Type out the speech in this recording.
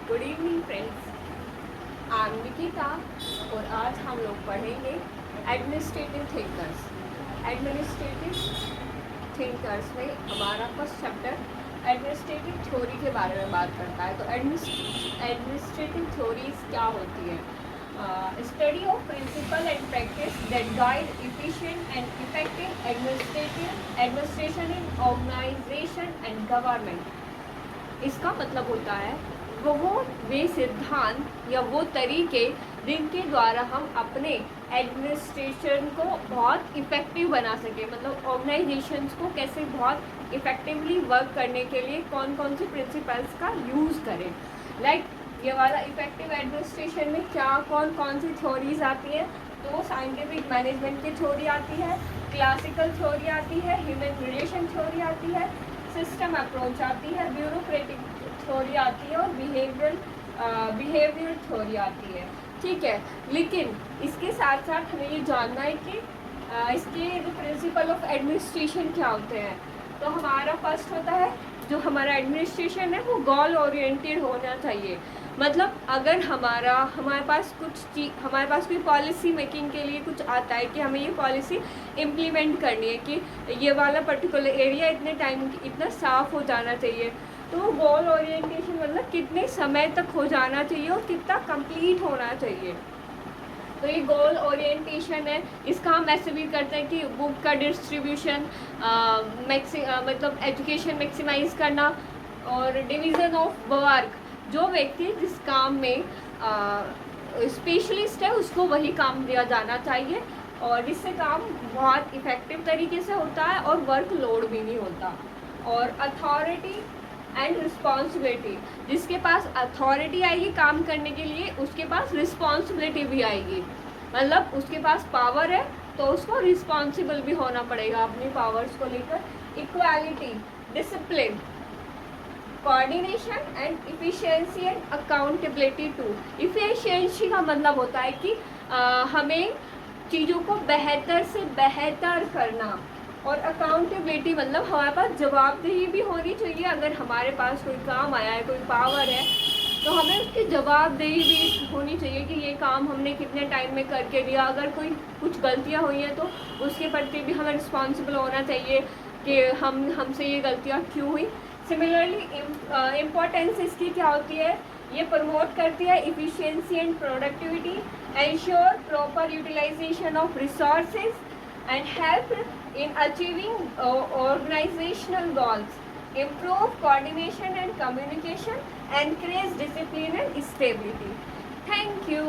Good evening friends, I am Nikita और आज हम लोग पढ़ेंगे एडमिनिस्ट्रेटिव थिंकर्स। एडमिनिस्ट्रेटिव थिंकर्स में हमारा फर्स्ट चैप्टर एडमिनिस्ट्रेटिव थ्योरी के बारे में बात करता है। तो एडमिनिस्ट्रेटिव थ्योरीज क्या होती है? Study of principle and practice that guide efficient and effective administration in organization and government. इसका मतलब होता है वो वे सिद्धांत या वो तरीके जिनके द्वारा हम अपने एडमिनिस्ट्रेशन को बहुत इफ़ेक्टिव बना सकें, मतलब ऑर्गेनाइजेशंस को कैसे बहुत इफ़ेक्टिवली वर्क करने के लिए कौन कौन से प्रिंसिपल्स का यूज़ करें। ये वाला इफ़ेक्टिव एडमिनिस्ट्रेशन में क्या कौन सी थ्योरीज आती हैं? तो साइंटिफिक मैनेजमेंट की थ्योरी आती है, क्लासिकल थ्योरी आती है, ह्यूमन रिलेशन थ्योरी आती है, सिस्टम अप्रोच आती है, ब्यूरोक्रेटिक थ्योरी आती है और बिहेवियर थ्योरी आती है। ठीक है, लेकिन इसके साथ साथ हमें ये जानना है कि इसके जो प्रिंसिपल ऑफ एडमिनिस्ट्रेशन क्या होते हैं। तो हमारा फर्स्ट होता है जो हमारा एडमिनिस्ट्रेशन है वो गोल ओरिएंटेड होना चाहिए। मतलब अगर हमारे पास कोई पॉलिसी मेकिंग के लिए कुछ आता है कि हमें ये पॉलिसी इम्प्लीमेंट करनी है कि ये वाला पर्टिकुलर एरिया इतने टाइम इतना साफ़ हो जाना चाहिए, तो वो गोल ओरिएंटेशन मतलब कितने समय तक हो जाना चाहिए और कितना कंप्लीट होना चाहिए। तो ये गोल ओरिएंटेशन है। इसका हम ऐसे भी करते हैं कि बुक का डिस्ट्रीब्यूशन, मतलब एजुकेशन मैक्सिमाइज करना और डिवीज़न ऑफ वर्क। जो व्यक्ति जिस काम में स्पेशलिस्ट है उसको वही काम दिया जाना चाहिए और जिससे काम बहुत इफ़ेक्टिव तरीके से होता है और वर्क लोड भी नहीं होता। और अथॉरिटी एंड रिस्पॉन्सिबिलिटी, जिसके पास अथॉरिटी आएगी काम करने के लिए उसके पास रिस्पॉन्सिबिलिटी भी आएगी। मतलब उसके पास पावर है तो उसको रिस्पॉन्सिबल भी होना पड़ेगा अपनी पावर्स को लेकर। Equality, discipline, coordination and efficiency and accountability too. Efficiency का मतलब होता है कि हमें चीज़ों को बेहतर से बेहतर करना और अकाउंटेबिलिटी मतलब हमारे पास जवाबदेही भी होनी चाहिए। अगर हमारे पास कोई काम आया है, कोई पावर है, तो हमें उसकी जवाबदेही भी होनी चाहिए कि ये काम हमने कितने टाइम में करके दिया। अगर कोई कुछ गलतियाँ हुई हैं तो उसके प्रति भी हमें रिस्पॉन्सिबल होना चाहिए कि हमसे ये गलतियाँ क्यों हुई। सिमिलरली इम्पोर्टेंस इसकी क्या होती है? ये प्रमोट करती है efficiency and productivity, ensure proper utilization of resources and help in achieving organizational goals, improve coordination and communication, encourage discipline and stability. Thank you.